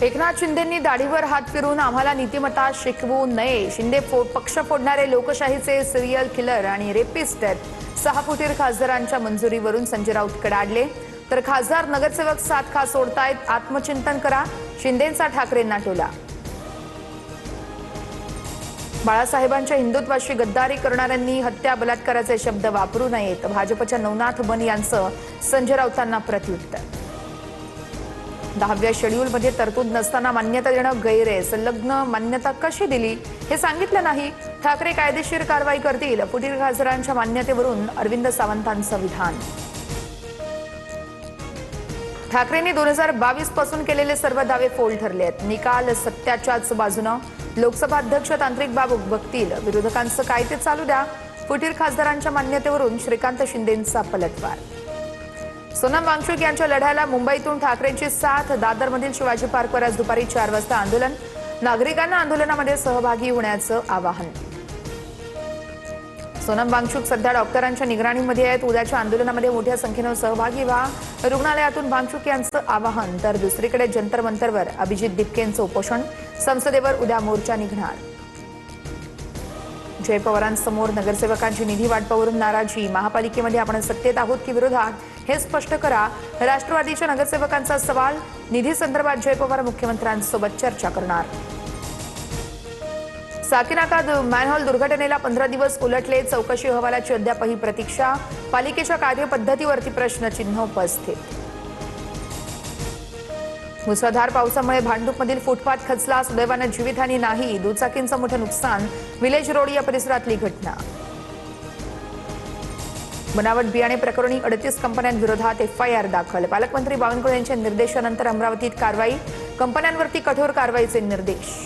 एकनाथ शिंदेंनी दाढीवर हात फिरून आम्हाला नीतिमत्ता शिकवू नये। शिंदे पक्ष फोडणारे लोकशाहीचे सिरियल किलर आणि रेपिस्ट आहेत। 6 फुटीर खासदारांच्या मंजुरीवरून संजय राऊत कडाडले, तर खासदार नगरसेवक 7 खा सोडतायत। आत्मचिंतन करा, शिंदेंचा ठाकरेंना टोला। बाळासाहेबांच्या हिंदुत्वाशी गद्दारी करणाऱ्यांनी हत्या बलात्काराचे शब्द वापरू नयेत। भाजपच्या नवनाथ बन यांचं संजय राऊतांना प्रत्युत्तर। 10व्या शेड्यूलमध्ये तरतूद नसताना मान्यता देणं गैर आहे। संलग्न मान्यता कशी दिली हे सांगितलं नाही। ठाकरे कायदेशीर कारवाई करतील। फुटीर खासदारांच्या मान्यतेवरून अरविंद सावंतांचं विधान। ठाकरेंनी 2022 पासून केलेले सर्व दावे फोल ठरले आहेत। निकाल सत्याच्याच बाजूनं। लोकसभा अध्यक्ष तांत्रिक बाब बघतील, विरोधकांचं काय ते चालू द्या। फुटीर खासदारांच्या मान्यतेवरून श्रीकांत शिंदेंचा पलटवार। सोनम वांगचुक यांच्या लढ्याला मुंबईतून ठाकरेंची साथ। दादरमधील शिवाजी पार्कवर आज दुपारी 4 वाजता आंदोलन। नागरिकांना आंदोलनामध्ये सहभागी होण्याचं आवाहन। सोनम वांगचुक सध्या डॉक्टरांच्या निगराणीमध्ये आहेत। उद्याच्या आंदोलनामध्ये मोठ्या संख्येने सहभागी व्हा, रुग्णालयातून वांगचुक यांचं आवाहन। तर दुसरीकडे जंतर मंतरवर अभिजित दिपकेंचं उपोषण। संसदेवर उद्या मोर्चा निघणार। जय पवारांसमोर नगरसेवकांची निधी वाटपावरून नाराजी। महापालिकेमध्ये आपण सत्तेत आहोत की विरोधात हे स्पष्ट करा। राष्ट्रवादीच्या नगरसेवकांचा सवाल। निधी संदर्भात जय पवार मुख्यमंत्र्यांसोबत चर्चा करणार। साकीनाका मॅनहोल दुर्घटनेला 15 दिवस उलटले। चौकशी अहवालाची अद्यापही प्रतीक्षा। पालिकेच्या कार्यपद्धतीवरती प्रश्नचिन्ह उपस्थित। मुसळधार पावसामुळे भांडूपमधील फुटपाथ खचला। सुदैवानं जीवितहानी नाही। दुचाकींचं मोठं नुकसान। विलेज रोड या परिसरातली घटना। बनावट बियाणे प्रकरणी 38 कंपन्यांविरोधात एफआयआर दाखल। पालकमंत्री बावनकुळे यांच्या निर्देशानंतर अमरावतीत कारवाई। कंपन्यांवरती कठोर कारवाईचे निर्देश।